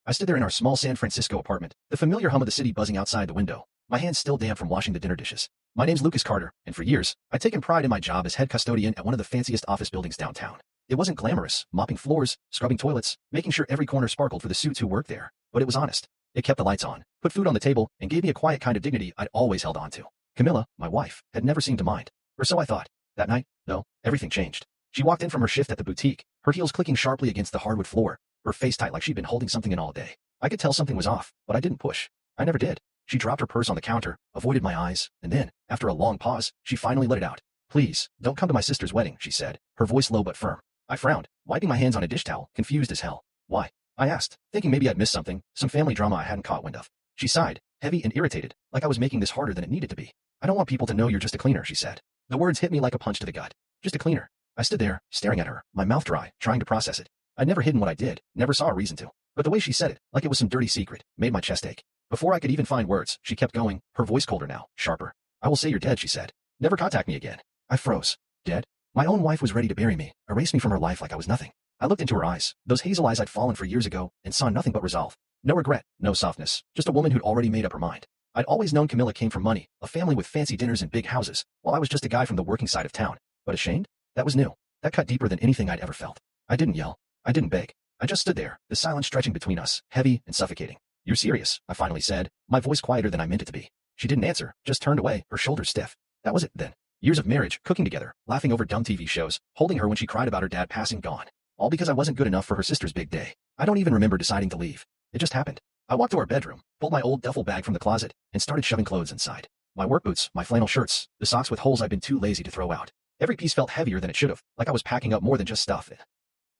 I stood there in our small San Francisco apartment, the familiar hum of the city buzzing outside the window, my hands still damp from washing the dinner dishes. My name's Lucas Carter, and for years, I'd taken pride in my job as head custodian at one of the fanciest office buildings downtown. It wasn't glamorous, mopping floors, scrubbing toilets, making sure every corner sparkled for the suits who worked there, but it was honest. It kept the lights on, put food on the table, and gave me a quiet kind of dignity I'd always held on to. Camilla, my wife, had never seemed to mind. Or so I thought. That night, though, everything changed. She walked in from her shift at the boutique, her heels clicking sharply against the hardwood floor, her face tight like she'd been holding something in all day. I could tell something was off, but I didn't push. I never did. She dropped her purse on the counter, avoided my eyes, and then, after a long pause, she finally let it out. "Please, don't come to my sister's wedding," she said, her voice low but firm. I frowned, wiping my hands on a dish towel, confused as hell. "Why?" I asked, thinking maybe I'd missed something, some family drama I hadn't caught wind of. She sighed, heavy and irritated, like I was making this harder than it needed to be. "I don't want people to know you're just a cleaner," she said. The words hit me like a punch to the gut. Just a cleaner. I stood there, staring at her, my mouth dry, trying to process it. I'd never hidden what I did, never saw a reason to. But the way she said it, like it was some dirty secret, made my chest ache. Before I could even find words, she kept going, her voice colder now, sharper. "I will say you're dead," she said. "Never contact me again." I froze. Dead? My own wife was ready to bury me, erase me from her life like I was nothing. I looked into her eyes, those hazel eyes I'd fallen for years ago, and saw nothing but resolve. No regret, no softness, just a woman who'd already made up her mind. I'd always known Camilla came from money, a family with fancy dinners and big houses, while I was just a guy from the working side of town. But ashamed? That was new. That cut deeper than anything I'd ever felt. I didn't yell. I didn't beg. I just stood there, the silence stretching between us, heavy and suffocating. "You're serious," I finally said, my voice quieter than I meant it to be. She didn't answer, just turned away, her shoulders stiff. That was it, then. Years of marriage, cooking together, laughing over dumb TV shows, holding her when she cried about her dad passing gone. All because I wasn't good enough for her sister's big day. I don't even remember deciding to leave. It just happened. I walked to our bedroom, pulled my old duffel bag from the closet, and started shoving clothes inside. My work boots, my flannel shirts, the socks with holes I'd been too lazy to throw out. Every piece felt heavier than it should have, like I was packing up more than just stuff.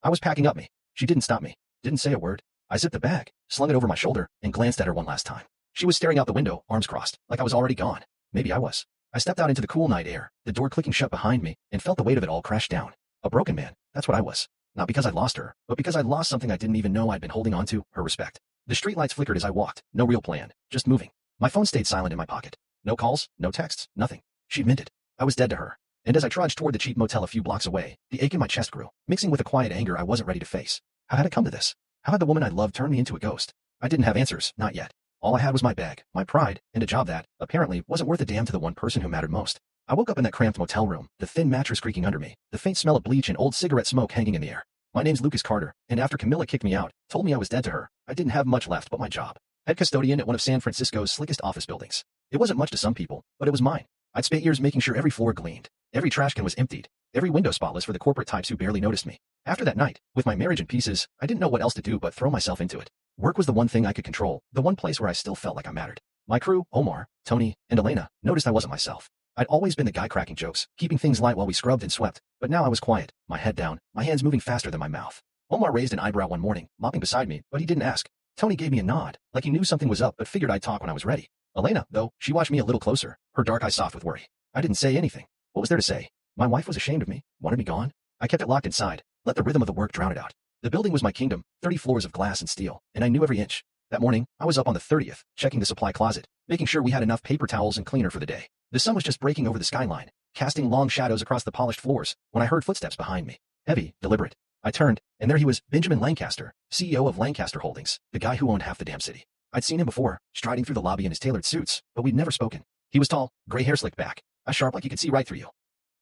I was packing up me. She didn't stop me, didn't say a word. I zipped the bag, slung it over my shoulder, and glanced at her one last time. She was staring out the window, arms crossed, like I was already gone. Maybe I was. I stepped out into the cool night air, the door clicking shut behind me, and felt the weight of it all crash down. A broken man, that's what I was. Not because I'd lost her, but because I'd lost something I didn't even know I'd been holding on to, her respect. The streetlights flickered as I walked, no real plan, just moving. My phone stayed silent in my pocket. No calls, no texts, nothing. She'd meant it. I was dead to her. And as I trudged toward the cheap motel a few blocks away, the ache in my chest grew, mixing with a quiet anger I wasn't ready to face. How had it come to this? How had the woman I loved turned me into a ghost? I didn't have answers, not yet. All I had was my bag, my pride, and a job that, apparently, wasn't worth a damn to the one person who mattered most. I woke up in that cramped motel room, the thin mattress creaking under me, the faint smell of bleach and old cigarette smoke hanging in the air. My name's Lucas Carter, and after Camilla kicked me out, told me I was dead to her, I didn't have much left but my job. Head custodian at one of San Francisco's slickest office buildings. It wasn't much to some people, but it was mine. I'd spent years making sure every floor gleamed, every trash can was emptied, every window spotless for the corporate types who barely noticed me. After that night, with my marriage in pieces, I didn't know what else to do but throw myself into it. Work was the one thing I could control, the one place where I still felt like I mattered. My crew, Omar, Tony, and Elena, noticed I wasn't myself. I'd always been the guy cracking jokes, keeping things light while we scrubbed and swept, but now I was quiet, my head down, my hands moving faster than my mouth. Omar raised an eyebrow one morning, mopping beside me, but he didn't ask. Tony gave me a nod, like he knew something was up but figured I'd talk when I was ready. Elena, though, she watched me a little closer, her dark eyes soft with worry. I didn't say anything. What was there to say? My wife was ashamed of me, wanted me gone. I kept it locked inside, let the rhythm of the work drown it out. The building was my kingdom, 30 floors of glass and steel, and I knew every inch. That morning, I was up on the 30th, checking the supply closet, making sure we had enough paper towels and cleaner for the day. The sun was just breaking over the skyline, casting long shadows across the polished floors, when I heard footsteps behind me. Heavy, deliberate. I turned, and there he was, Benjamin Lancaster, CEO of Lancaster Holdings, the guy who owned half the damn city. I'd seen him before, striding through the lobby in his tailored suits, but we'd never spoken. He was tall, gray hair slicked back, eyes sharp like he could see right through you.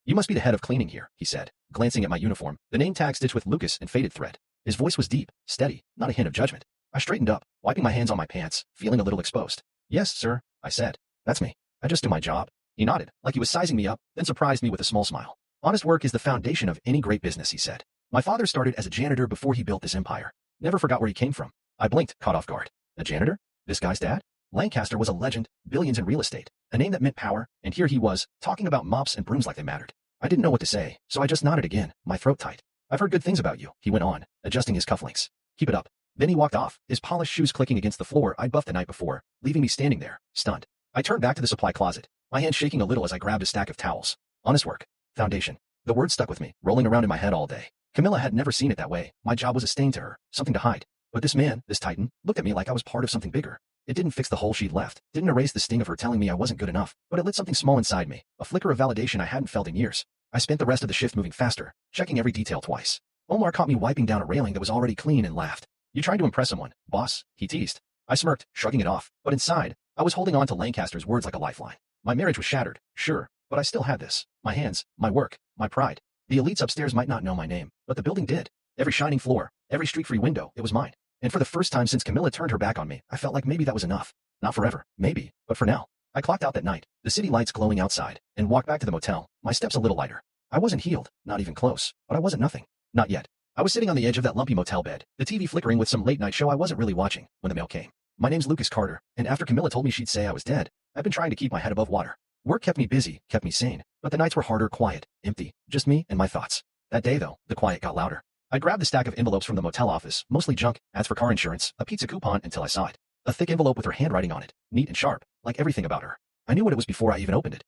"You must be the head of cleaning here," he said, glancing at my uniform, the name tag stitched with Lucas in faded thread. His voice was deep, steady, not a hint of judgment. I straightened up, wiping my hands on my pants, feeling a little exposed. "Yes, sir," I said. "That's me. I just do my job." He nodded, like he was sizing me up, then surprised me with a small smile. "Honest work is the foundation of any great business," he said. "My father started as a janitor before he built this empire. Never forgot where he came from." I blinked, caught off guard. A janitor? This guy's dad? Lancaster was a legend, billions in real estate, a name that meant power, and here he was, talking about mops and brooms like they mattered. I didn't know what to say, so I just nodded again, my throat tight. "I've heard good things about you," he went on, adjusting his cufflinks. "Keep it up." Then he walked off, his polished shoes clicking against the floor I'd buffed the night before, leaving me standing there, stunned. I turned back to the supply closet, my hand shaking a little as I grabbed a stack of towels. Honest work. Foundation. The word stuck with me, rolling around in my head all day. Camilla had never seen it that way. My job was a stain to her, something to hide. But this man, this titan, looked at me like I was part of something bigger. It didn't fix the hole she'd left, didn't erase the sting of her telling me I wasn't good enough, but it lit something small inside me, a flicker of validation I hadn't felt in years. I spent the rest of the shift moving faster, checking every detail twice. Omar caught me wiping down a railing that was already clean and laughed. You trying to impress someone, boss? He teased. I smirked, shrugging it off, but inside, I was holding on to Lancaster's words like a lifeline. My marriage was shattered, sure, but I still had this. My hands, my work, my pride. The elites upstairs might not know my name, but the building did. Every shining floor, every streak-free window, it was mine. And for the first time since Camilla turned her back on me, I felt like maybe that was enough. Not forever, maybe, but for now. I clocked out that night, the city lights glowing outside, and walked back to the motel, my steps a little lighter. I wasn't healed, not even close, but I wasn't nothing. Not yet. I was sitting on the edge of that lumpy motel bed, the TV flickering with some late-night show I wasn't really watching, when the mail came. My name's Lucas Carter, and after Camilla told me she'd say I was dead, I've been trying to keep my head above water. Work kept me busy, kept me sane, but the nights were harder, quiet, empty, just me and my thoughts. That day, though, the quiet got louder. I grabbed the stack of envelopes from the motel office, mostly junk, ads for car insurance, a pizza coupon until I saw it. A thick envelope with her handwriting on it, neat and sharp, like everything about her. I knew what it was before I even opened it.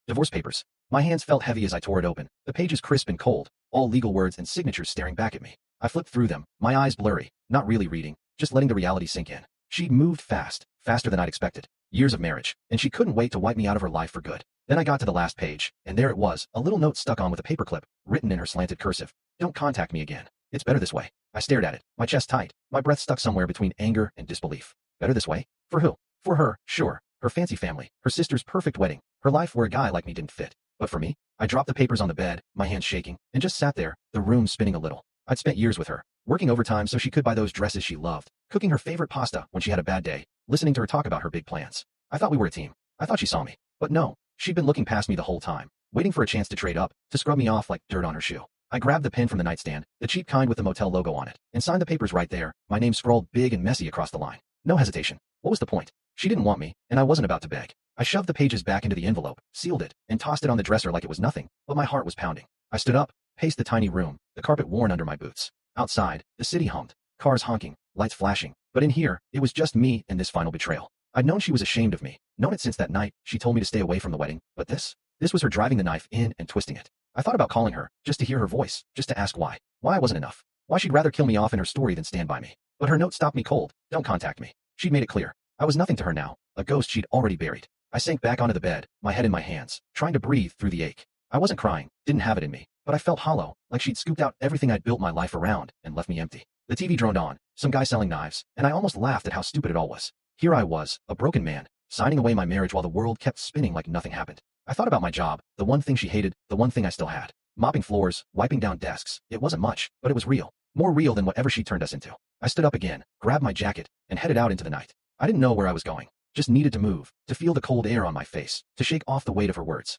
Divorce papers. My hands felt heavy as I tore it open, the pages crisp and cold, all legal words and signatures staring back at me. I flipped through them, my eyes blurry, not really reading, just letting the reality sink in. She'd moved fast, faster than I'd expected. Years of marriage, and she couldn't wait to wipe me out of her life for good. Then I got to the last page, and there it was, a little note stuck on with a paperclip, written in her slanted cursive. Don't contact me again. It's better this way. I stared at it, my chest tight, my breath stuck somewhere between anger and disbelief. Better this way? For who? For her, sure. Her fancy family, her sister's perfect wedding, her life where a guy like me didn't fit. But for me, I dropped the papers on the bed, my hands shaking, and just sat there, the room spinning a little. I'd spent years with her, working overtime so she could buy those dresses she loved, cooking her favorite pasta when she had a bad day, listening to her talk about her big plans. I thought we were a team. I thought she saw me. But no, she'd been looking past me the whole time, waiting for a chance to trade up, to scrub me off like dirt on her shoe. I grabbed the pen from the nightstand, the cheap kind with the motel logo on it, and signed the papers right there, my name scrawled big and messy across the line. No hesitation. What was the point? She didn't want me, and I wasn't about to beg. I shoved the pages back into the envelope, sealed it, and tossed it on the dresser like it was nothing, but my heart was pounding. I stood up, paced the tiny room, the carpet worn under my boots. Outside, the city hummed, cars honking, lights flashing, but in here, it was just me and this final betrayal. I'd known she was ashamed of me, known it since that night she told me to stay away from the wedding, but this was her driving the knife in and twisting it. I thought about calling her, just to hear her voice, just to ask why. Why I wasn't enough. Why she'd rather kill me off in her story than stand by me. But her note stopped me cold. Don't contact me. She'd made it clear. I was nothing to her now, a ghost she'd already buried. I sank back onto the bed, my head in my hands, trying to breathe through the ache. I wasn't crying, didn't have it in me, but I felt hollow, like she'd scooped out everything I'd built my life around and left me empty. The TV droned on, some guy selling knives, and I almost laughed at how stupid it all was. Here I was, a broken man, signing away my marriage while the world kept spinning like nothing happened. I thought about my job, the one thing she hated, the one thing I still had. Mopping floors, wiping down desks. It wasn't much, but it was real. More real than whatever she turned us into. I stood up again, grabbed my jacket, and headed out into the night. I didn't know where I was going. Just needed to move, to feel the cold air on my face, to shake off the weight of her words.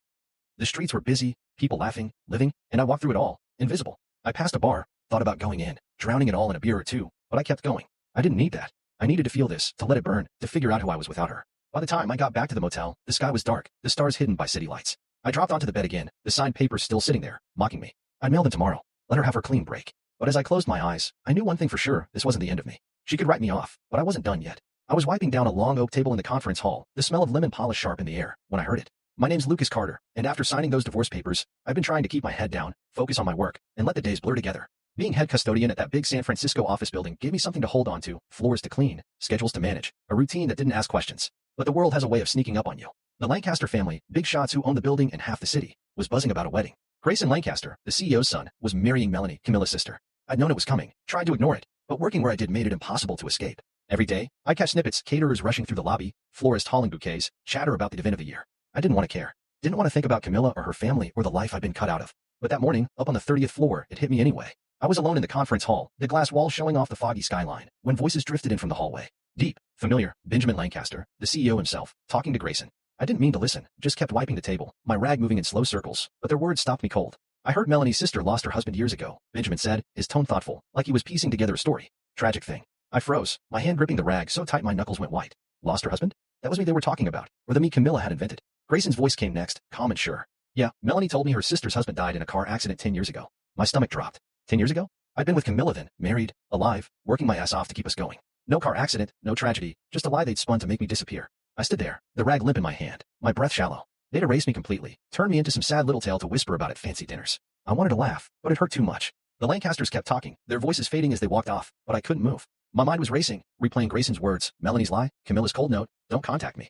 The streets were busy, people laughing, living, and I walked through it all, invisible. I passed a bar, thought about going in, drowning it all in a beer or two, but I kept going. I didn't need that. I needed to feel this, to let it burn, to figure out who I was without her. By the time I got back to the motel, the sky was dark, the stars hidden by city lights. I dropped onto the bed again, the signed papers still sitting there, mocking me. I'd mail them tomorrow, let her have her clean break. But as I closed my eyes, I knew one thing for sure, this wasn't the end of me. She could write me off, but I wasn't done yet. I was wiping down a long oak table in the conference hall, the smell of lemon polish sharp in the air, when I heard it. My name's Lucas Carter, and after signing those divorce papers, I've been trying to keep my head down, focus on my work, and let the days blur together. Being head custodian at that big San Francisco office building gave me something to hold on to, floors to clean, schedules to manage, a routine that didn't ask questions. But the world has a way of sneaking up on you. The Lancaster family, big shots who owned the building and half the city, was buzzing about a wedding. Grayson Lancaster, the CEO's son, was marrying Melanie, Camilla's sister. I'd known it was coming, tried to ignore it, but working where I did made it impossible to escape. Every day, I catch snippets, caterers rushing through the lobby, florists hauling bouquets, chatter about the event of the year. I didn't want to care. Didn't want to think about Camilla or her family or the life I'd been cut out of. But that morning, up on the 30th floor, it hit me anyway. I was alone in the conference hall, the glass wall showing off the foggy skyline, when voices drifted in from the hallway. Deep, familiar, Benjamin Lancaster, the CEO himself, talking to Grayson. I didn't mean to listen, just kept wiping the table, my rag moving in slow circles, but their words stopped me cold. I heard Melanie's sister lost her husband years ago, Benjamin said, his tone thoughtful, like he was piecing together a story. Tragic thing. I froze, my hand gripping the rag so tight my knuckles went white. Lost her husband? That was me they were talking about, or the me Camilla had invented. Grayson's voice came next, calm and sure. Yeah, Melanie told me her sister's husband died in a car accident 10 years ago. My stomach dropped. 10 years ago? I'd been with Camilla then, married, alive, working my ass off to keep us going. No car accident, no tragedy, just a lie they'd spun to make me disappear. I stood there, the rag limp in my hand, my breath shallow. They'd erased me completely, turned me into some sad little tale to whisper about at fancy dinners. I wanted to laugh, but it hurt too much. The Lancasters kept talking, their voices fading as they walked off, but I couldn't move. My mind was racing, replaying Grayson's words, Melanie's lie, Camilla's cold note, don't contact me.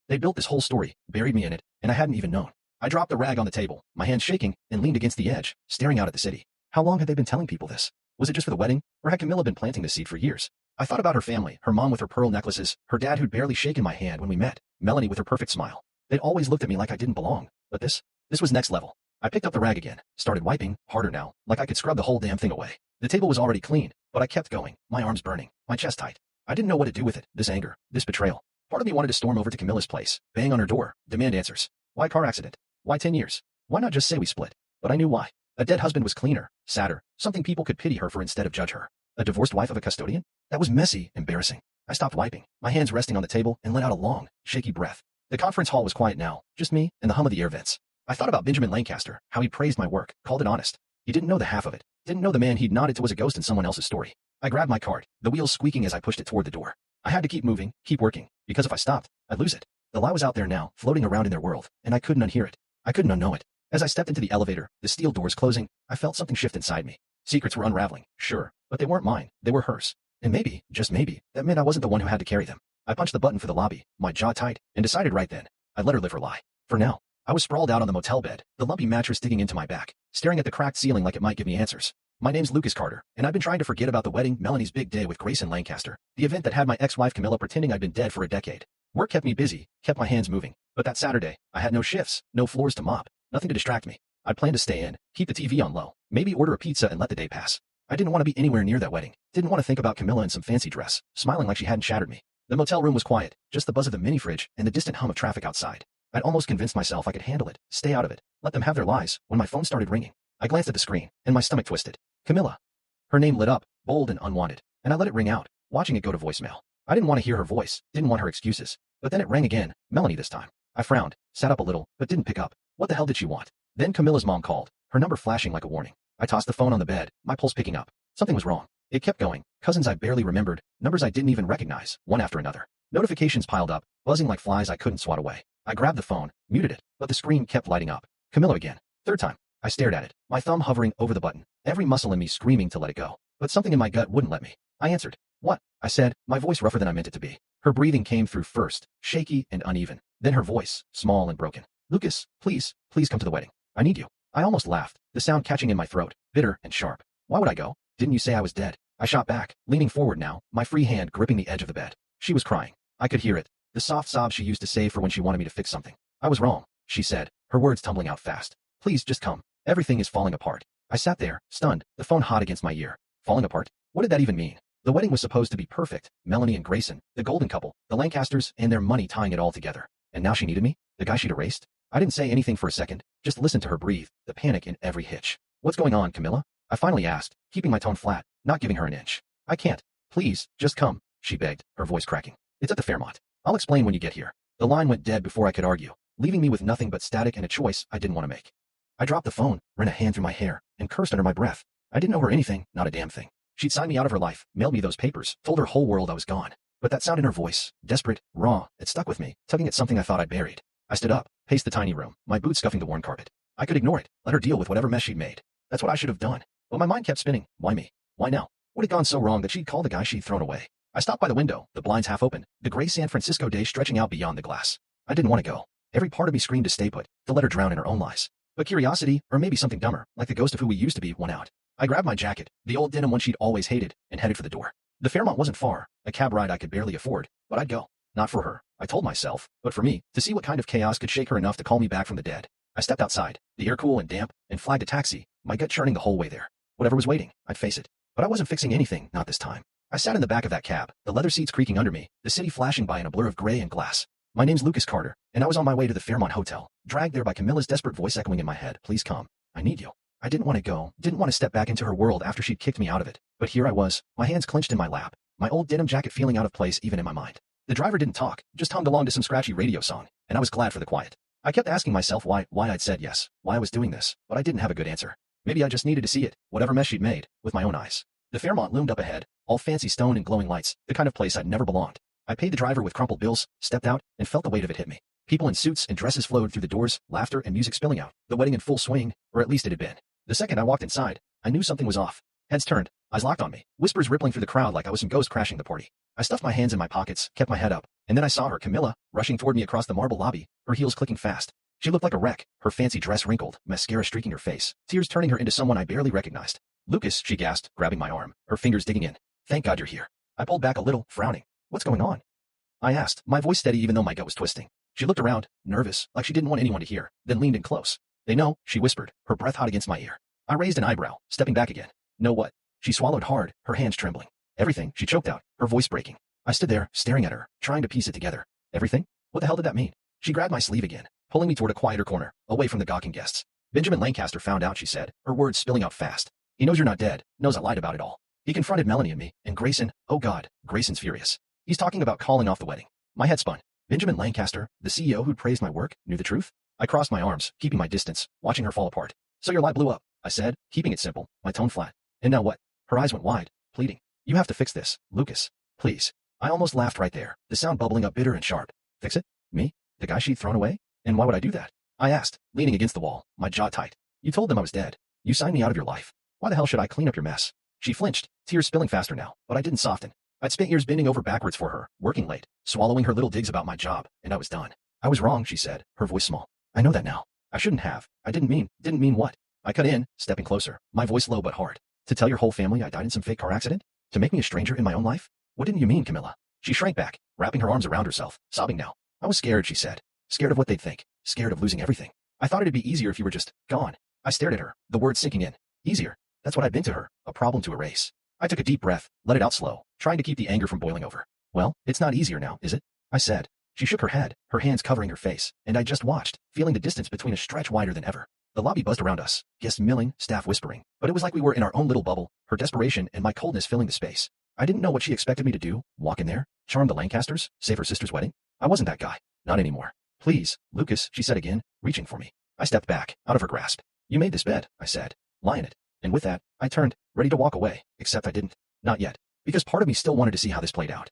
They built this whole story, buried me in it, and I hadn't even known. I dropped the rag on the table, my hands shaking, and leaned against the edge, staring out at the city. How long had they been telling people this? Was it just for the wedding, or had Camilla been planting this seed for years? I thought about her family, her mom with her pearl necklaces, her dad who'd barely shaken my hand when we met, Melanie with her perfect smile. They'd always looked at me like I didn't belong. But this was next level. I picked up the rag again, started wiping, harder now, like I could scrub the whole damn thing away. The table was already clean, but I kept going, my arms burning, my chest tight. I didn't know what to do with it, this anger, this betrayal. Part of me wanted to storm over to Camilla's place, bang on her door, demand answers. Why car accident? Why 10 years? Why not just say we split? But I knew why. A dead husband was cleaner, sadder, something people could pity her for instead of judge her. A divorced wife of a custodian? That was messy, embarrassing. I stopped wiping, my hands resting on the table, and let out a long, shaky breath. The conference hall was quiet now, just me and the hum of the air vents. I thought about Benjamin Lancaster, how he praised my work, called it honest. He didn't know the half of it, didn't know the man he'd nodded to was a ghost in someone else's story. I grabbed my card, the wheels squeaking as I pushed it toward the door. I had to keep moving, keep working, because if I stopped, I'd lose it. The lie was out there now, floating around in their world, and I couldn't unhear it. I couldn't unknow it. As I stepped into the elevator, the steel doors closing, I felt something shift inside me. Secrets were unraveling, sure, but they weren't mine, they were hers. And maybe, just maybe, that meant I wasn't the one who had to carry them. I punched the button for the lobby, my jaw tight, and decided right then, I'd let her live her lie. For now. I was sprawled out on the motel bed, the lumpy mattress digging into my back, staring at the cracked ceiling like it might give me answers. My name's Lucas Carter, and I've been trying to forget about the wedding, Melanie's big day with Grace and Lancaster, the event that had my ex-wife Camilla pretending I'd been dead for a decade. Work kept me busy, kept my hands moving, but that Saturday, I had no shifts, no floors to mop, nothing to distract me. I'd planned to stay in, keep the TV on low, maybe order a pizza and let the day pass. I didn't want to be anywhere near that wedding, didn't want to think about Camilla in some fancy dress, smiling like she hadn't shattered me. The motel room was quiet, just the buzz of the mini fridge and the distant hum of traffic outside. I'd almost convinced myself I could handle it, stay out of it, let them have their lies, when my phone started ringing. I glanced at the screen, and my stomach twisted. Camilla. Her name lit up, bold and unwanted, and I let it ring out, watching it go to voicemail. I didn't want to hear her voice, didn't want her excuses. But then it rang again, Melanie this time. I frowned, sat up a little, but didn't pick up. What the hell did she want? Then Camilla's mom called, her number flashing like a warning. I tossed the phone on the bed, my pulse picking up. Something was wrong. It kept going, cousins I barely remembered, numbers I didn't even recognize, one after another. Notifications piled up, buzzing like flies I couldn't swat away. I grabbed the phone, muted it, but the screen kept lighting up. Camilla again. Third time. I stared at it, my thumb hovering over the button, every muscle in me screaming to let it go. But something in my gut wouldn't let me. I answered. What? I said, my voice rougher than I meant it to be. Her breathing came through first, shaky and uneven. Then her voice, small and broken. Lucas, please come to the wedding. I need you. I almost laughed, the sound catching in my throat, bitter and sharp. Why would I go? Didn't you say I was dead? I shot back, leaning forward now, my free hand gripping the edge of the bed. She was crying. I could hear it. The soft sob she used to save for when she wanted me to fix something. I was wrong, she said, her words tumbling out fast. Please just come. Everything is falling apart. I sat there, stunned, the phone hot against my ear. Falling apart? What did that even mean? The wedding was supposed to be perfect. Melanie and Grayson, the golden couple, the Lancasters, and their money tying it all together. And now she needed me? The guy she'd erased? I didn't say anything for a second, just listened to her breathe, the panic in every hitch. What's going on, Camilla? I finally asked, keeping my tone flat, not giving her an inch. I can't. Please, just come, she begged, her voice cracking. It's at the Fairmont. I'll explain when you get here. The line went dead before I could argue, leaving me with nothing but static and a choice I didn't want to make. I dropped the phone, ran a hand through my hair, and cursed under my breath. I didn't owe her anything, not a damn thing. She'd signed me out of her life, mailed me those papers, told her whole world I was gone. But that sound in her voice, desperate, raw, it stuck with me, tugging at something I thought I'd buried. I stood up, paced the tiny room, my boots scuffing the worn carpet. I could ignore it, let her deal with whatever mess she'd made. That's what I should have done. But my mind kept spinning. Why me? Why now? What had gone so wrong that she'd call the guy she'd thrown away? I stopped by the window, the blinds half open, the gray San Francisco day stretching out beyond the glass. I didn't want to go. Every part of me screamed to stay put, to let her drown in her own lies. But curiosity, or maybe something dumber, like the ghost of who we used to be, won out. I grabbed my jacket, the old denim one she'd always hated, and headed for the door. The Fairmont wasn't far, a cab ride I could barely afford, but I'd go. Not for her, I told myself, but for me, to see what kind of chaos could shake her enough to call me back from the dead. I stepped outside, the air cool and damp, and flagged a taxi, my gut churning the whole way there. Whatever was waiting, I'd face it. But I wasn't fixing anything, not this time. I sat in the back of that cab, the leather seats creaking under me, the city flashing by in a blur of gray and glass. My name's Lucas Carter, and I was on my way to the Fairmont Hotel, dragged there by Camilla's desperate voice echoing in my head. Please come. I need you. I didn't want to go, didn't want to step back into her world after she'd kicked me out of it. But here I was, my hands clenched in my lap, my old denim jacket feeling out of place even in my mind. The driver didn't talk, just hummed along to some scratchy radio song, and I was glad for the quiet. I kept asking myself why I'd said yes, why I was doing this, but I didn't have a good answer. Maybe I just needed to see it, whatever mess she'd made, with my own eyes. The Fairmont loomed up ahead, all fancy stone and glowing lights, the kind of place I'd never belonged. I paid the driver with crumpled bills, stepped out, and felt the weight of it hit me. People in suits and dresses flowed through the doors, laughter and music spilling out, the wedding in full swing, or at least it had been. The second I walked inside, I knew something was off. Heads turned, eyes locked on me, whispers rippling through the crowd like I was some ghost crashing the party. I stuffed my hands in my pockets, kept my head up, and then I saw her, Camilla, rushing toward me across the marble lobby, her heels clicking fast. She looked like a wreck, her fancy dress wrinkled, mascara streaking her face, tears turning her into someone I barely recognized. Lucas, she gasped, grabbing my arm, her fingers digging in. Thank God you're here. I pulled back a little, frowning. What's going on? I asked, my voice steady even though my gut was twisting. She looked around, nervous, like she didn't want anyone to hear, then leaned in close. They know, she whispered, her breath hot against my ear. I raised an eyebrow, stepping back again. Know what? She swallowed hard, her hands trembling. Everything, she choked out, her voice breaking. I stood there, staring at her, trying to piece it together. Everything? What the hell did that mean? She grabbed my sleeve again, pulling me toward a quieter corner, away from the gawking guests. Benjamin Lancaster found out, she said, her words spilling out fast. He knows you're not dead, knows I lied about it all. He confronted Melanie and me, and Grayson, oh God, Grayson's furious. He's talking about calling off the wedding. My head spun. Benjamin Lancaster, the CEO who'd praised my work, knew the truth? I crossed my arms, keeping my distance, watching her fall apart. So your lie blew up, I said, keeping it simple, my tone flat. And now what? Her eyes went wide, pleading. You have to fix this, Lucas. Please. I almost laughed right there, the sound bubbling up bitter and sharp. Fix it? Me? The guy she'd thrown away? And why would I do that? I asked, leaning against the wall, my jaw tight. You told them I was dead. You signed me out of your life. Why the hell should I clean up your mess? She flinched, tears spilling faster now, but I didn't soften. I'd spent years bending over backwards for her, working late, swallowing her little digs about my job, and I was done. I was wrong, she said, her voice small. I know that now. I shouldn't have. I didn't mean what? I cut in, stepping closer, my voice low but hard. To tell your whole family I died in some fake car accident? To make me a stranger in my own life? What didn't you mean, Camilla? She shrank back, wrapping her arms around herself, sobbing now. I was scared, she said. Scared of what they'd think. Scared of losing everything. I thought it'd be easier if you were just gone. I stared at her, the words sinking in. Easier. That's what I'd been to her, a problem to erase. I took a deep breath, let it out slow, trying to keep the anger from boiling over. Well, it's not easier now, is it? I said. She shook her head, her hands covering her face, and I just watched, feeling the distance between us stretch wider than ever. The lobby buzzed around us, guests milling, staff whispering, but it was like we were in our own little bubble, her desperation and my coldness filling the space. I didn't know what she expected me to do, walk in there, charm the Lancasters, save her sister's wedding. I wasn't that guy. Not anymore. Please, Lucas, she said again, reaching for me. I stepped back, out of her grasp. You made this bed, I said. Lie in it. And with that, I turned, ready to walk away, except I didn't. Not yet. Because part of me still wanted to see how this played out.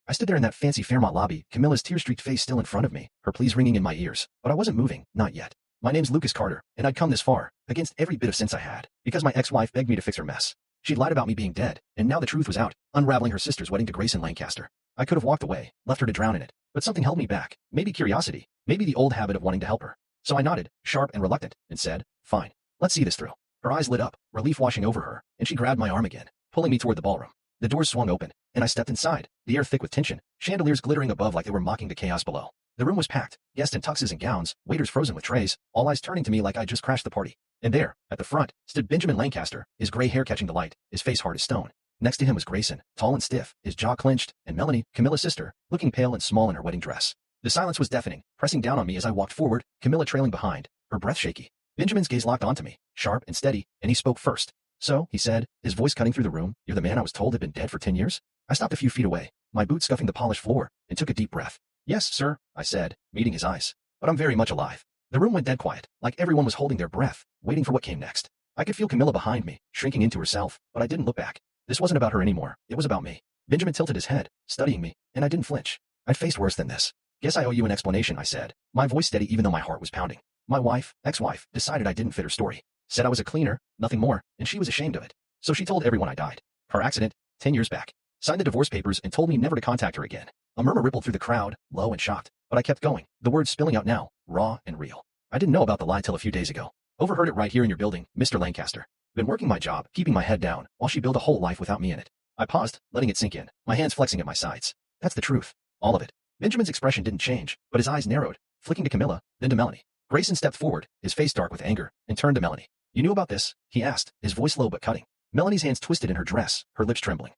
I stood there in that fancy Fairmont lobby, Camilla's tear-streaked face still in front of me, her pleas ringing in my ears, but I wasn't moving, not yet. My name's Lucas Carter, and I'd come this far, against every bit of sense I had, because my ex-wife begged me to fix her mess. She'd lied about me being dead, and now the truth was out, unraveling her sister's wedding to Grayson Lancaster. I could have walked away, left her to drown in it, but something held me back, maybe curiosity, maybe the old habit of wanting to help her. So I nodded, sharp and reluctant, and said, fine, let's see this through. Her eyes lit up, relief washing over her, and she grabbed my arm again, pulling me toward the ballroom. The doors swung open, and I stepped inside, the air thick with tension, chandeliers glittering above like they were mocking the chaos below. The room was packed, guests in tuxes and gowns, waiters frozen with trays, all eyes turning to me like I'd just crashed the party. And there, at the front, stood Benjamin Lancaster, his gray hair catching the light, his face hard as stone. Next to him was Grayson, tall and stiff, his jaw clenched, and Melanie, Camilla's sister, looking pale and small in her wedding dress. The silence was deafening, pressing down on me as I walked forward, Camilla trailing behind, her breath shaky. Benjamin's gaze locked onto me, sharp and steady, and he spoke first. So, he said, his voice cutting through the room, you're the man I was told had been dead for 10 years? I stopped a few feet away, my boots scuffing the polished floor, and took a deep breath. Yes, sir, I said, meeting his eyes. But I'm very much alive. The room went dead quiet, like everyone was holding their breath, waiting for what came next. I could feel Camilla behind me, shrinking into herself, but I didn't look back. This wasn't about her anymore, it was about me. Benjamin tilted his head, studying me, and I didn't flinch. I'd faced worse than this. Guess I owe you an explanation, I said, my voice steady even though my heart was pounding. My wife, ex-wife, decided I didn't fit her story. Said I was a cleaner, nothing more, and she was ashamed of it. So she told everyone I died. Her accident, 10 years back. Signed the divorce papers and told me never to contact her again. A murmur rippled through the crowd, low and shocked, but I kept going, the words spilling out now, raw and real. I didn't know about the lie till a few days ago. Overheard it right here in your building, Mr. Lancaster. Been working my job, keeping my head down, while she built a whole life without me in it. I paused, letting it sink in, my hands flexing at my sides. That's the truth. All of it. Benjamin's expression didn't change, but his eyes narrowed, flicking to Camilla, then to Melanie. Grayson stepped forward, his face dark with anger, and turned to Melanie. You knew about this? He asked, his voice low but cutting. Melanie's hands twisted in her dress, her lips trembling.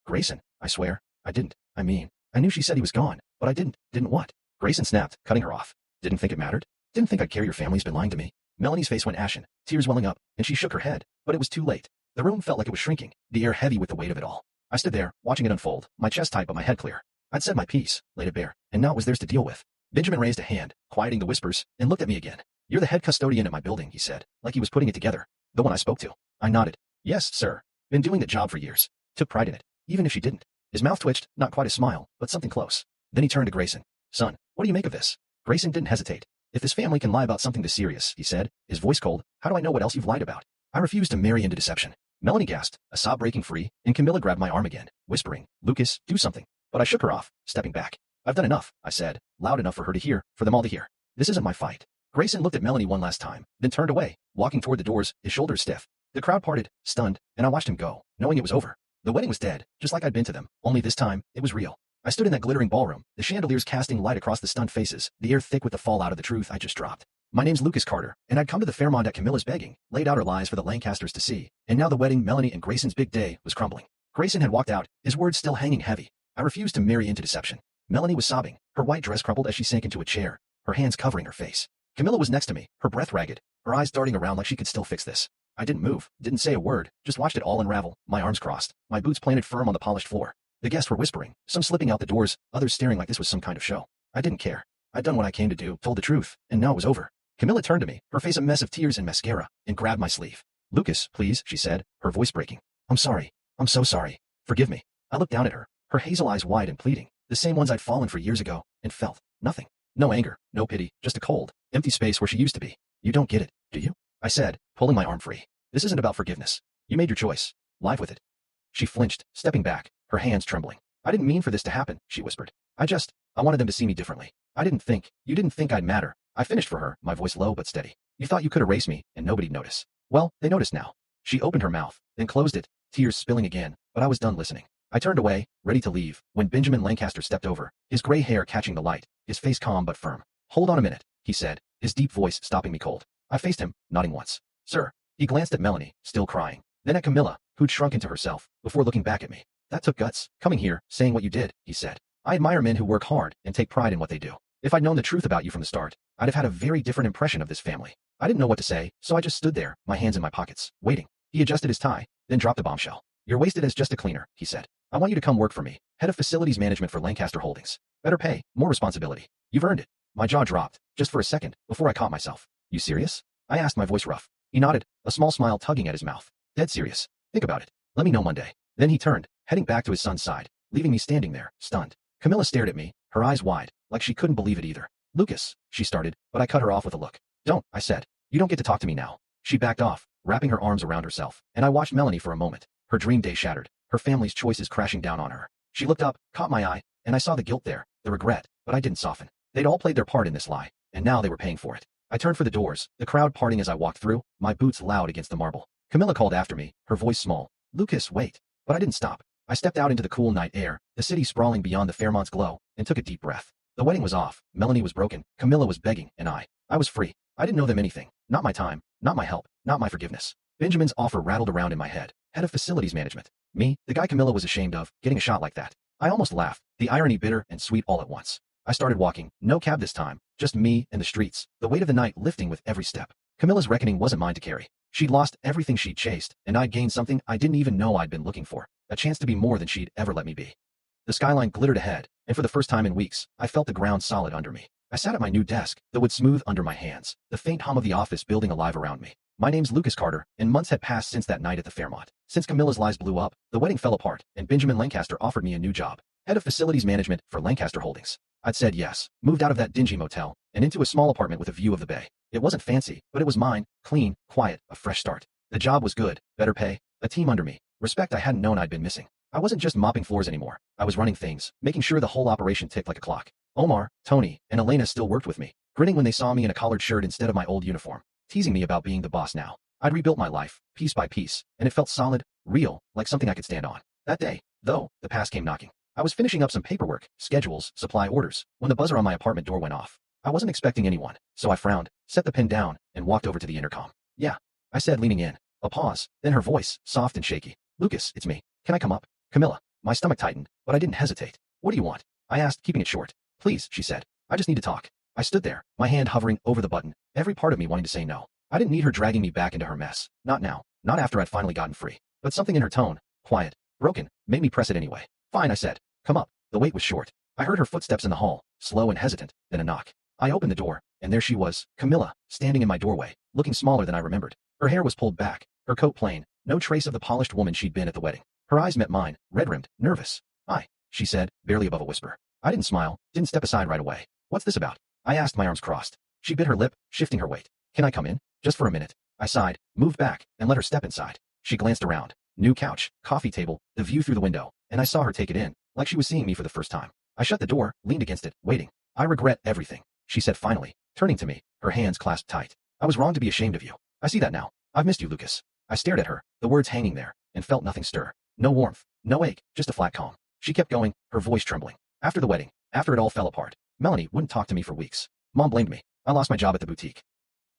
Grayson, I swear, I didn't. I knew she said he was gone, but I didn't. Didn't what? Grayson snapped, cutting her off. Didn't think it mattered? Didn't think I'd care your family's been lying to me? Melanie's face went ashen, tears welling up, and she shook her head, but it was too late. The room felt like it was shrinking, the air heavy with the weight of it all. I stood there, watching it unfold, my chest tight but my head clear. I'd said my piece, laid it bare, and now it was theirs to deal with. Benjamin raised a hand, quieting the whispers, and looked at me again. You're the head custodian at my building, he said, like he was putting it together. The one I spoke to. I nodded. Yes, sir. Been doing the job for years. Took pride in it, even if she didn't. His mouth twitched, not quite a smile, but something close. Then he turned to Grayson. Son, what do you make of this? Grayson didn't hesitate. If this family can lie about something this serious, he said, his voice cold, how do I know what else you've lied about? I refuse to marry into deception. Melanie gasped, a sob breaking free, and Camilla grabbed my arm again, whispering, Lucas, do something. But I shook her off, stepping back. I've done enough, I said, loud enough for her to hear, for them all to hear. This isn't my fight. Grayson looked at Melanie one last time, then turned away, walking toward the doors, his shoulders stiff. The crowd parted, stunned, and I watched him go, knowing it was over. The wedding was dead, just like I'd been to them, only this time, it was real. I stood in that glittering ballroom, the chandeliers casting light across the stunned faces, the air thick with the fallout of the truth I just dropped. My name's Lucas Carter, and I'd come to the Fairmont at Camilla's begging, laid out her lies for the Lancasters to see, and now the wedding, Melanie and Grayson's big day, was crumbling. Grayson had walked out, his words still hanging heavy. I refused to marry into deception. Melanie was sobbing, her white dress crumpled as she sank into a chair, her hands covering her face. Camilla was next to me, her breath ragged, her eyes darting around like she could still fix this. I didn't move, didn't say a word, just watched it all unravel, my arms crossed, my boots planted firm on the polished floor. The guests were whispering, some slipping out the doors, others staring like this was some kind of show. I didn't care. I'd done what I came to do, told the truth, and now it was over. Camilla turned to me, her face a mess of tears and mascara, and grabbed my sleeve. "Lucas, please," she said, her voice breaking. "I'm sorry. I'm so sorry. Forgive me." I looked down at her, her hazel eyes wide and pleading, the same ones I'd fallen for years ago, and felt nothing. No anger, no pity, just a cold, empty space where she used to be. "You don't get it, do you?" I said, pulling my arm free. "This isn't about forgiveness. You made your choice. Live with it." She flinched, stepping back, her hands trembling. "I didn't mean for this to happen," she whispered. I wanted them to see me differently. You didn't think I'd matter." I finished for her, my voice low but steady. "You thought you could erase me, and nobody'd notice. Well, they noticed now." She opened her mouth, then closed it, tears spilling again, but I was done listening. I turned away, ready to leave, when Benjamin Lancaster stepped over, his gray hair catching the light, his face calm but firm. "Hold on a minute," he said, his deep voice stopping me cold. I faced him, nodding once. "Sir." He glanced at Melanie, still crying, then at Camilla, who'd shrunk into herself, before looking back at me. "That took guts, coming here, saying what you did," he said. "I admire men who work hard and take pride in what they do. If I'd known the truth about you from the start, I'd have had a very different impression of this family." I didn't know what to say, so I just stood there, my hands in my pockets, waiting. He adjusted his tie, then dropped a bombshell. "You're wasted as just a cleaner," he said. "I want you to come work for me, head of facilities management for Lancaster Holdings. Better pay, more responsibility. You've earned it." My jaw dropped, just for a second, before I caught myself. "You serious?" I asked, my voice rough. He nodded, a small smile tugging at his mouth. "Dead serious. Think about it. Let me know Monday." Then he turned, heading back to his son's side, leaving me standing there, stunned. Camilla stared at me, her eyes wide, like she couldn't believe it either. "Lucas," she started, but I cut her off with a look. "Don't," I said. "You don't get to talk to me now." She backed off, wrapping her arms around herself, and I watched Melanie for a moment, her dream day shattered, her family's choices crashing down on her. She looked up, caught my eye, and I saw the guilt there, the regret, but I didn't soften. They'd all played their part in this lie, and now they were paying for it. I turned for the doors, the crowd parting as I walked through, my boots loud against the marble. Camilla called after me, her voice small. "Lucas, wait." But I didn't stop. I stepped out into the cool night air, the city sprawling beyond the Fairmont's glow, and took a deep breath. The wedding was off, Melanie was broken, Camilla was begging, and I was free. I didn't know them anything, not my time, not my help, not my forgiveness. Benjamin's offer rattled around in my head, head of facilities management. Me, the guy Camilla was ashamed of, getting a shot like that. I almost laughed, the irony bitter and sweet all at once. I started walking, no cab this time, just me and the streets, the weight of the night lifting with every step. Camilla's reckoning wasn't mine to carry. She'd lost everything she'd chased, and I'd gained something I didn't even know I'd been looking for, a chance to be more than she'd ever let me be. The skyline glittered ahead, and for the first time in weeks, I felt the ground solid under me. I sat at my new desk, the wood smooth under my hands, the faint hum of the office building alive around me. My name's Lucas Carter, and months had passed since that night at the Fairmont. Since Camilla's lies blew up, the wedding fell apart, and Benjamin Lancaster offered me a new job, head of facilities management for Lancaster Holdings. I'd said yes, moved out of that dingy motel, and into a small apartment with a view of the bay. It wasn't fancy, but it was mine, clean, quiet, a fresh start. The job was good, better pay, a team under me, respect I hadn't known I'd been missing. I wasn't just mopping floors anymore, I was running things, making sure the whole operation ticked like a clock. Omar, Tony, and Elena still worked with me, grinning when they saw me in a collared shirt instead of my old uniform, teasing me about being the boss now. I'd rebuilt my life, piece by piece, and it felt solid, real, like something I could stand on. That day, though, the past came knocking. I was finishing up some paperwork, schedules, supply orders, when the buzzer on my apartment door went off. I wasn't expecting anyone, so I frowned, set the pen down, and walked over to the intercom. "Yeah," I said, leaning in. A pause, then her voice, soft and shaky. "Lucas, it's me. Can I come up?" "Camilla." My stomach tightened, but I didn't hesitate. "What do you want?" I asked, keeping it short. "Please," she said. "I just need to talk." I stood there, my hand hovering over the button, every part of me wanting to say no. I didn't need her dragging me back into her mess. Not now, not after I'd finally gotten free. But something in her tone, quiet, broken, made me press it anyway. "Fine," I said. "Come up." The wait was short. I heard her footsteps in the hall, slow and hesitant, then a knock. I opened the door, and there she was, Camilla, standing in my doorway, looking smaller than I remembered. Her hair was pulled back, her coat plain, no trace of the polished woman she'd been at the wedding. Her eyes met mine, red-rimmed, nervous. "Hi," she said, barely above a whisper. I didn't smile, didn't step aside right away. "What's this about?" I asked, my arms crossed. She bit her lip, shifting her weight. "Can I come in? Just for a minute?" I sighed, moved back, and let her step inside. She glanced around. New couch, coffee table, the view through the window, and I saw her take it in, like she was seeing me for the first time. I shut the door, leaned against it, waiting. "I regret everything," she said finally, turning to me, her hands clasped tight. "I was wrong to be ashamed of you. I see that now. I've missed you, Lucas." I stared at her, the words hanging there, and felt nothing stir. No warmth, no ache, just a flat calm. She kept going, her voice trembling. After the wedding, after it all fell apart, Melanie wouldn't talk to me for weeks. Mom blamed me. I lost my job at the boutique.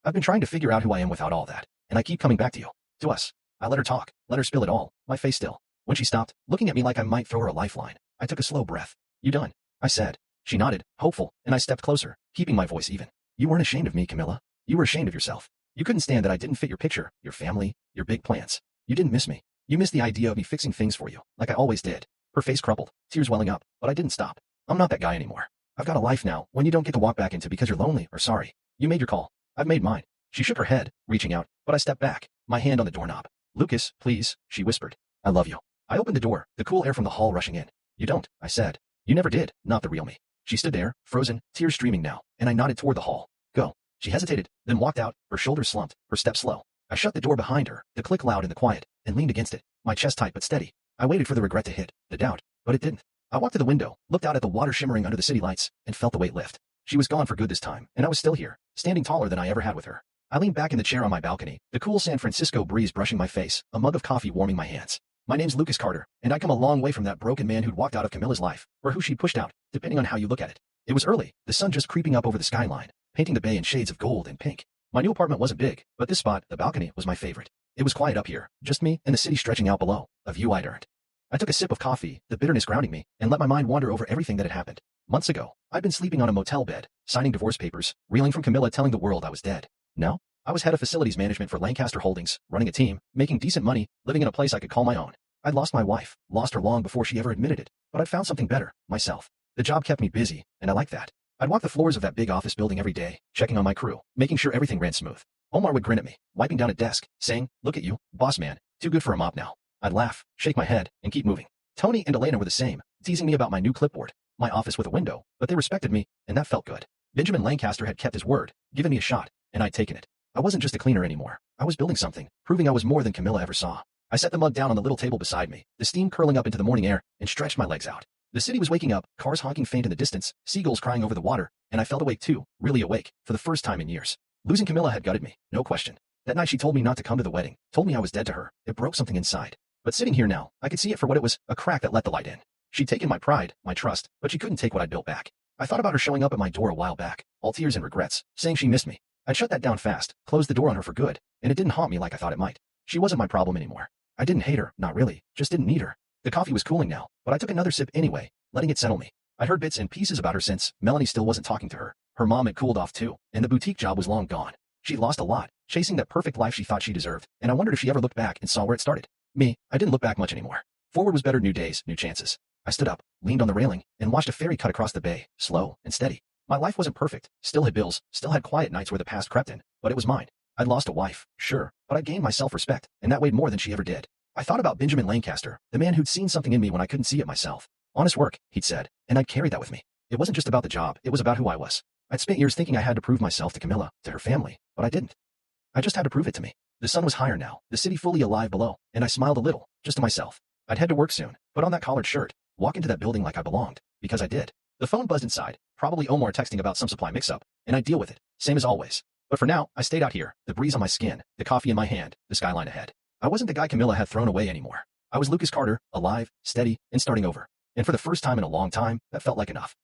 I've been trying to figure out who I am without all that, and I keep coming back to you. To us. I let her talk, let her spill it all, my face still. When she stopped, looking at me like I might throw her a lifeline, I took a slow breath. You done? I said. She nodded, hopeful, and I stepped closer, keeping my voice even. You weren't ashamed of me, Camilla. You were ashamed of yourself. You couldn't stand that I didn't fit your picture, your family, your big plans. You didn't miss me. You missed the idea of me fixing things for you, like I always did. Her face crumpled, tears welling up, but I didn't stop. I'm not that guy anymore. I've got a life now, one you don't get to walk back into because you're lonely or sorry. You made your call. I've made mine. She shook her head, reaching out, but I stepped back, my hand on the doorknob. Lucas, please, she whispered. I love you. I opened the door, the cool air from the hall rushing in. You don't, I said. You never did, not the real me. She stood there, frozen, tears streaming now, and I nodded toward the hall. Go. She hesitated, then walked out, her shoulders slumped, her step slow. I shut the door behind her, the click loud in the quiet, and leaned against it, my chest tight but steady. I waited for the regret to hit, the doubt, but it didn't. I walked to the window, looked out at the water shimmering under the city lights, and felt the weight lift. She was gone for good this time, and I was still here, standing taller than I ever had with her. I leaned back in the chair on my balcony, the cool San Francisco breeze brushing my face, a mug of coffee warming my hands. My name's Lucas Carter, and I come a long way from that broken man who'd walked out of Camilla's life, or who she'd pushed out, depending on how you look at it. It was early, the sun just creeping up over the skyline, painting the bay in shades of gold and pink. My new apartment wasn't big, but this spot, the balcony, was my favorite. It was quiet up here, just me and the city stretching out below, a view I'd earned. I took a sip of coffee, the bitterness grounding me, and let my mind wander over everything that had happened. Months ago, I'd been sleeping on a motel bed, signing divorce papers, reeling from Camilla telling the world I was dead. Now, I was head of facilities management for Lancaster Holdings, running a team, making decent money, living in a place I could call my own. I'd lost my wife, lost her long before she ever admitted it, but I'd found something better, myself. The job kept me busy, and I liked that. I'd walk the floors of that big office building every day, checking on my crew, making sure everything ran smooth. Omar would grin at me, wiping down a desk, saying, "Look at you, boss man, too good for a mop now." I'd laugh, shake my head, and keep moving. Tony and Elena were the same, teasing me about my new clipboard, my office with a window, but they respected me, and that felt good. Benjamin Lancaster had kept his word, given me a shot, and I'd taken it. I wasn't just a cleaner anymore. I was building something, proving I was more than Camilla ever saw. I set the mug down on the little table beside me, the steam curling up into the morning air, and stretched my legs out. The city was waking up, cars honking faint in the distance, seagulls crying over the water, and I felt awake too, really awake, for the first time in years. Losing Camilla had gutted me, no question. That night she told me not to come to the wedding, told me I was dead to her. It broke something inside. But sitting here now, I could see it for what it was, a crack that let the light in. She'd taken my pride, my trust, but she couldn't take what I'd built back. I thought about her showing up at my door a while back, all tears and regrets, saying she missed me. I'd shut that down fast, closed the door on her for good, and it didn't haunt me like I thought it might. She wasn't my problem anymore. I didn't hate her, not really, just didn't need her. The coffee was cooling now, but I took another sip anyway, letting it settle me. I'd heard bits and pieces about her since Melanie still wasn't talking to her. Her mom had cooled off too, and the boutique job was long gone. She'd lost a lot, chasing that perfect life she thought she deserved, and I wondered if she ever looked back and saw where it started. Me, I didn't look back much anymore. Forward was better, new days, new chances. I stood up, leaned on the railing, and watched a ferry cut across the bay, slow and steady. My life wasn't perfect, still had bills, still had quiet nights where the past crept in, but it was mine. I'd lost a wife, sure, but I'd gained my self-respect, and that weighed more than she ever did. I thought about Benjamin Lancaster, the man who'd seen something in me when I couldn't see it myself. Honest work, he'd said, and I'd carried that with me. It wasn't just about the job, it was about who I was. I'd spent years thinking I had to prove myself to Camilla, to her family, but I didn't. I just had to prove it to me. The sun was higher now, the city fully alive below, and I smiled a little, just to myself. I'd head to work soon, put on that collared shirt, walk into that building like I belonged, because I did. The phone buzzed inside, probably Omar texting about some supply mix-up, and I'd deal with it, same as always. But for now, I stayed out here, the breeze on my skin, the coffee in my hand, the skyline ahead. I wasn't the guy Camilla had thrown away anymore. I was Lucas Carter, alive, steady, and starting over. And for the first time in a long time, that felt like enough.